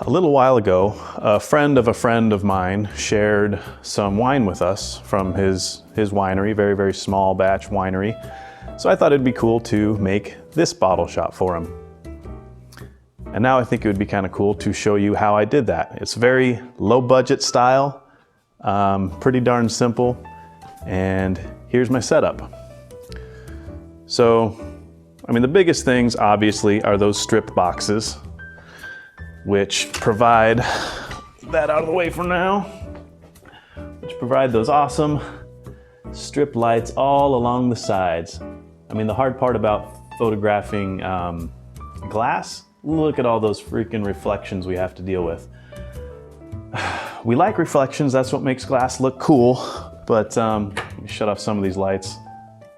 A little while ago, a friend of mine shared some wine with us from his winery, very, very small batch winery. So I thought it'd be cool to make this bottle shot for him. And now I think it would be kind of cool to show you how I did that. It's very low budget style, pretty darn simple. And here's my setup. So, I mean, the biggest things obviously are those stripped boxes, which provide, that out of the way for now, which provide those awesome strip lights all along the sides. I mean, the hard part about photographing glass, look at all those freaking reflections we have to deal with. We like reflections, that's what makes glass look cool, but let me shut off some of these lights.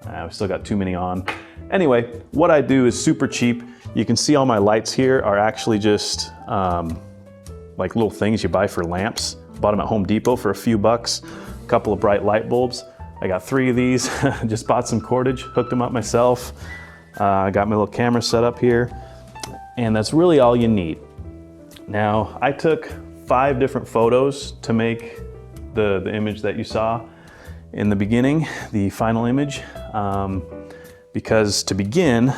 We've still got too many on. Anyway, what I do is super cheap. You can see all my lights here are actually just like little things you buy for lamps. Bought them at Home Depot for a few bucks. A couple of bright light bulbs. I got 3 of these. Just bought some cordage, hooked them up myself. I got my little camera set up here. And that's really all you need. Now, I took 5 different photos to make the image that you saw in the beginning, the final image. Because to begin,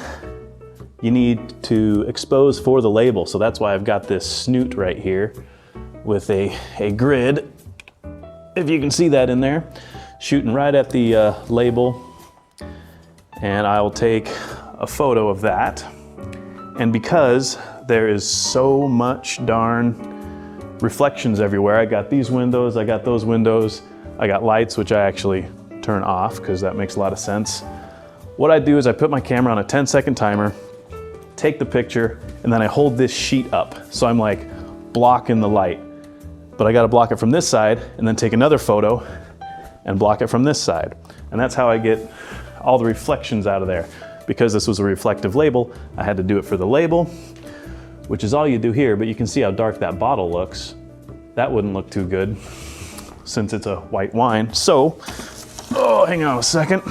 you need to expose for the label. So that's why I've got this snoot right here with a grid, if you can see that in there, shooting right at the label. And I will take a photo of that. And because there is so much darn reflections everywhere, I got these windows, I got those windows, I got lights, which I actually turn off because that makes a lot of sense. What I do is I put my camera on a 10-second timer, take the picture, and then I hold this sheet up. So I'm like blocking the light. But I gotta block it from this side and then take another photo and block it from this side. And that's how I get all the reflections out of there. Because this was a reflective label, I had to do it for the label, which is all you do here, but you can see how dark that bottle looks. That wouldn't look too good since it's a white wine. So, oh, hang on a second.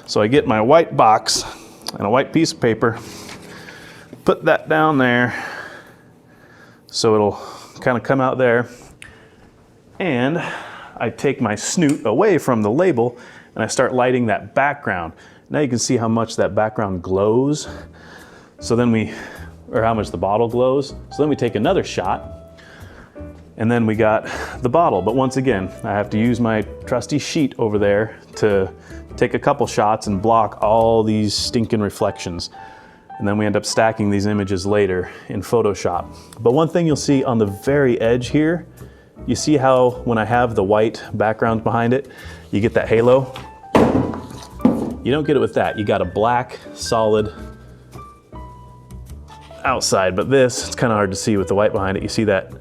So I get my white box and a white piece of paper, put that down there so it'll kind of come out there. And I take my snoot away from the label and I start lighting that background. Now you can see how much that background glows. So then or how much the bottle glows. So then we take another shot and then we got the bottle. But once again, I have to use my trusty sheet over there to take a couple shots and block all these stinking reflections. And then we end up stacking these images later in Photoshop. But one thing you'll see on the very edge here, you see how when I have the white background behind it, you get that halo? You don't get it with that. You got a black, solid outside, but this, it's kind of hard to see with the white behind it. You see that,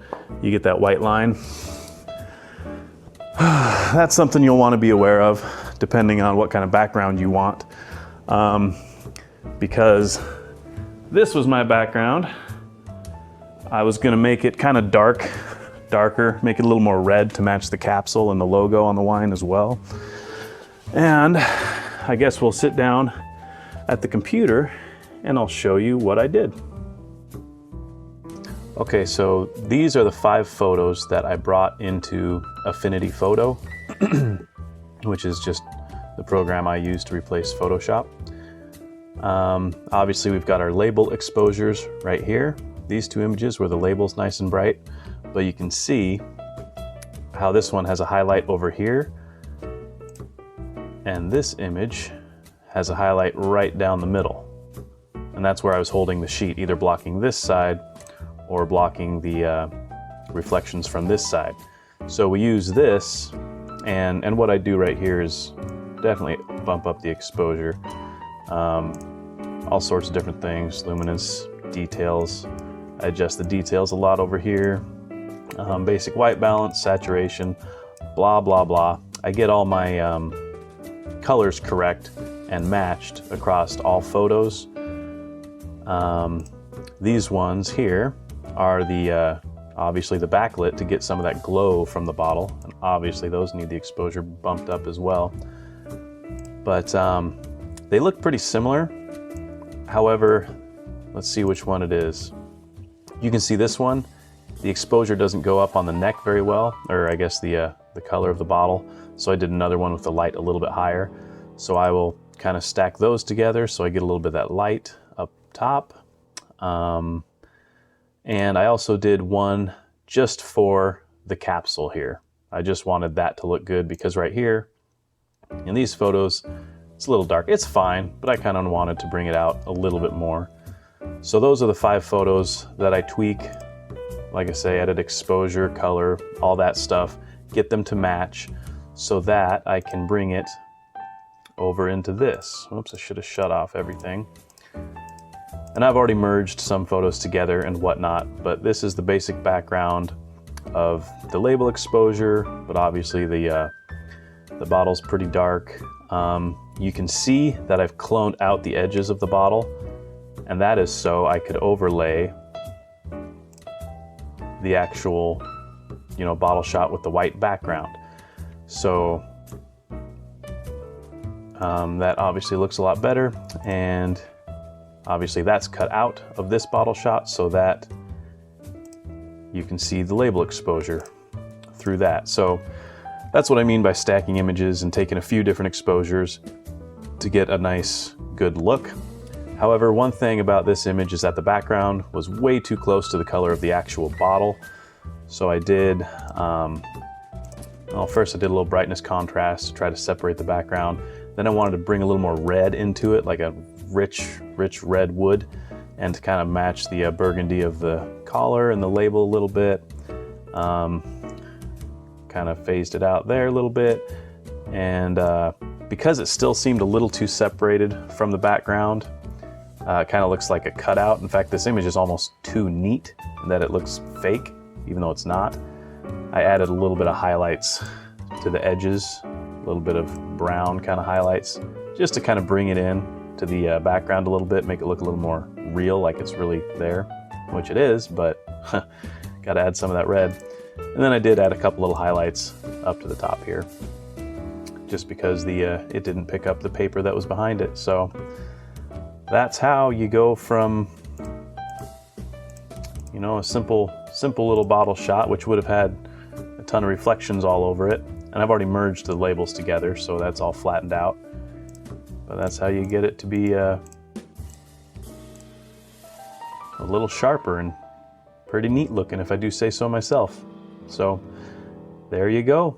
you get that white line. That's something you'll want to be aware of, depending on what kind of background you want. Because this was my background. I was gonna make it kind of darker, make it a little more red to match the capsule and the logo on the wine as well. And I guess we'll sit down at the computer and I'll show you what I did. Okay, so these are the 5 photos that I brought into Affinity Photo, which is just the program I use to replace Photoshop. Obviously we've got our label exposures right here. These 2 images where the label's nice and bright, but you can see how this one has a highlight over here. And this image has a highlight right down the middle. And that's where I was holding the sheet, either blocking this side or blocking the reflections from this side. So we use this, and what I do right here is definitely bump up the exposure. All sorts of different things, luminance, details. I adjust the details a lot over here. Basic white balance, saturation, blah, blah, blah. I get all my colors correct and matched across all photos. These ones here are the obviously the backlit to get some of that glow from the bottle, and obviously those need the exposure bumped up as well. But they look pretty similar. However, let's see which one it is. You can see this one, the exposure doesn't go up on the neck very well, or I guess the color of the bottle. So I did another one with the light a little bit higher. So I will kind of stack those together so I get a little bit of that light up top. And I also did one just for the capsule here. I just wanted that to look good because right here in these photos, it's a little dark. It's fine, but I kind of wanted to bring it out a little bit more. So those are the 5 photos that I tweak. Like I say, edit exposure, color, all that stuff, get them to match so that I can bring it over into this. Oops, I should have shut off everything. And I've already merged some photos together and whatnot, but this is the basic background of the label exposure, but obviously the bottle's pretty dark. You can see that I've cloned out the edges of the bottle, and that is so I could overlay the actual, bottle shot with the white background. So that obviously looks a lot better, and obviously that's cut out of this bottle shot so that you can see the label exposure through that. So that's what I mean by stacking images and taking a few different exposures to get a nice, good look. However, one thing about this image is that the background was way too close to the color of the actual bottle. So I did, first I did a little brightness contrast to try to separate the background. Then I wanted to bring a little more red into it, like a rich red wood, and to kind of match the burgundy of the collar and the label a little bit. Kind of phased it out there a little bit. And because it still seemed a little too separated from the background, it kind of looks like a cutout. In fact, this image is almost too neat that it looks fake, even though it's not. I added a little bit of highlights to the edges, a little bit of brown kind of highlights, just to kind of bring it in to the background a little bit, make it look a little more real, like it's really there, which it is, but got to add some of that red. And then I did add a couple little highlights up to the top here, just because it didn't pick up the paper that was behind it. So that's how you go from, a simple little bottle shot, which would have had a ton of reflections all over it. And I've already merged the labels together, so that's all flattened out. But that's how you get it to be a little sharper and pretty neat looking, if I do say so myself. So there you go.